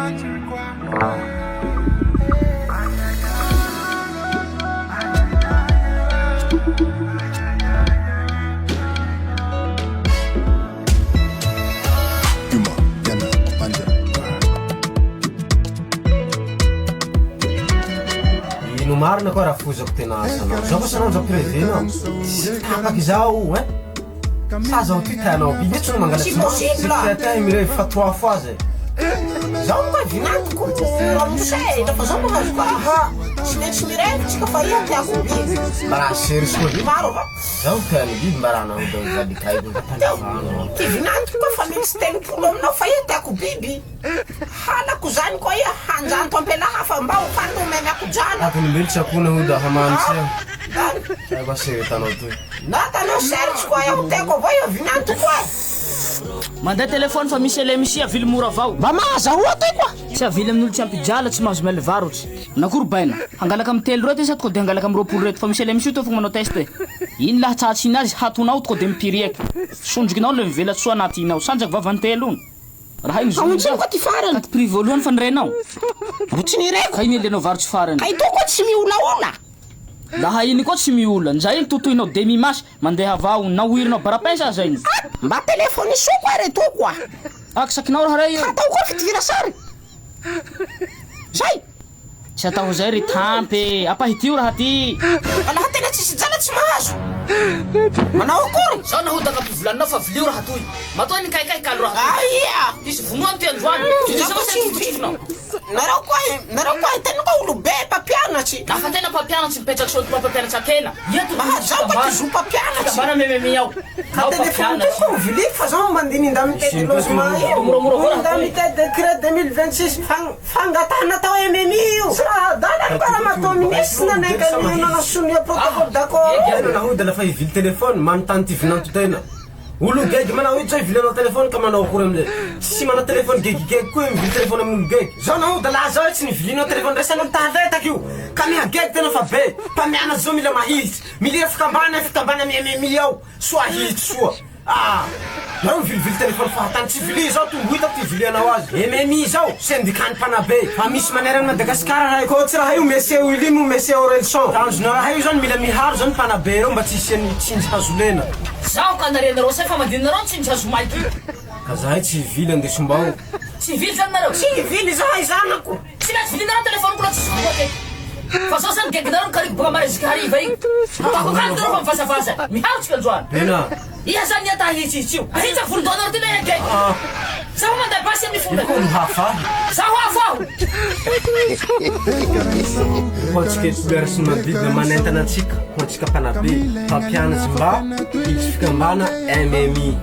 Marina koa raha fozako tena asanao zao koa sanao nzao prévenao tapaky zao sa zao ty tanao biby tsy no mangalatsy mire fa 3 fois zay zao koa vinantoko amusay lafa zao mahazo koa aha tsy maintsy mirevitsika fa ia tiako biby mba raha serisy koa maro va zao tany biby mba raha nahoda valikaiko ty vinantoko koa fa misy telopolo aminao fa ia tiako biby halako zany koa ia hanjanto ampelaha fa mba hofandomemiako jana akolombelo tsy akona hoda hamanitsy eo ba seretanao toy natanao seritsy koa iaho teko avao ia vinanto koa mandeha telefony fa misy elemisi avily mora avao mba mahazahoa toy koa tsy avily amin'olo tsy ampijala tsy mahazo mele varotsy nakory baina hangalaka amin'ny telo reto sady ko de hangalaka amin'ny roapolo reto fa misy elemisi to fogna manao teste iny laha tsatsy iny azy hatonao to ko de mipiriaky sondrikinao le mivelatsoa anaty inao sanjaky vavantelo ony raha iny zoa koa ty farany ty prix voalohany fa nirenao rotsy nireko ka iny elenao varotsy farany ka ito koa tsy miolaola laha iny koa tsy miola nzay iny totoinao demi masy mandeha avao naoirinao barapesa zay iny mba telefony so koa reto koa akisakinao raha ray atao koa fitira sary zay tsy atao zay ry tampy apahitio raha ty alaha tena tsisy jala tsy mahazo manao akory zao nahodaka mpivolanao fa vilio raha toy matoa ny kaikai kalo raha aia isy vonoany ty androany nareo koa tena koa olo be mpampianatsy lafa tena mpampianatsy mipetraky solo mpampianatsy akela zao koa ty zo mpampianatsy bana mememi ao ka telefony teny koa mivility fa zao mandininda mitety logement io nda mitety décret 2026 fangatahana tao MMI io dala koa matoa ministre naneka nanasonia protocole d'accord nahoda lafa ivily telefony manontany ty vinanto tena olo gegy manao io zao ivilanao telefony ka manao akory amizay tsy mana telefony gegigegy koa mivily telefony amin'olo gegy zao nahoda laha zao tsy nivilinao telefony resan'olo taletaka io ka miha gegy tena fa be mpamiana zao mila mahitsy mila fikambana amy MMI ao soa hitsy soa nareo mivilivily telefony fahatany tsy vili zao tombohitako ty vilianao azy MMI zao syndikany mpanabe fa misy manerany Madagasikara raha koa tsy raha io meseo ilimo meseo relson tanjona raha io zany mila miharo zany mpanabe reo mba tsy isiany tsinjy hazolena zao ka narenareo say fa mandinareo tsinjy hazo maiky ka zahay tsy vily andesomba tsy vily zany nareo tsy vily zahay zanako tsy maintsy vilinareo telefony kola tsisy voateky fa sao zany geginareo kariky boka mareziky hariva igny tako kaliky nareo fa mivasavasa miharotsika androany tena iha zany iata hitsitsio ahitsy volondoanareo ty lehe gegy zaho manday basy amin'ny fona olo hafa zaho hafa aho hoantsika couleur sy manodidina manentana antsika hoantsika mpanabe mpampianatsy mba hitsy fikambana MMI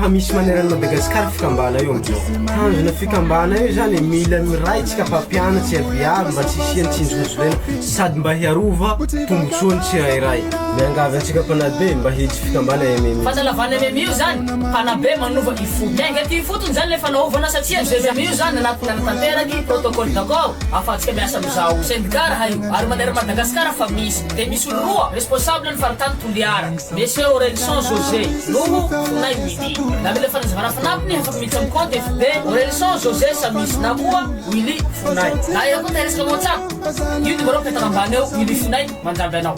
fa misy manerany Madagasikara fikambana io amizao tanjona fikambana io zany mila miray tsika mpampianatsy abiaby mba tsy isiany tsinjohozolena sady mba hiarova tombotsoany tsirairay miangavy antsika mpanabe mba hitsy fikambana MMI fahazalavana MMI io zany mpanabe manova ifo miainga ty fotony zany lefa naovana satria MMI io zany anatinana tanteraky protocole d'accord afahantsika miasa amizao syndicat raha io ary manera Madagasikara fa misy de misy olo roa responsable ny faritany Toliara monsieur Orelson José noho Fonay Willy na mila fanazavana fanapiny afaka miditsy amin'ny compte FB Orelson José Samisy na koa Willy Fonay na io koa teresaka motsako io numéro petaka ambany eo Willy Fonay manjamby anao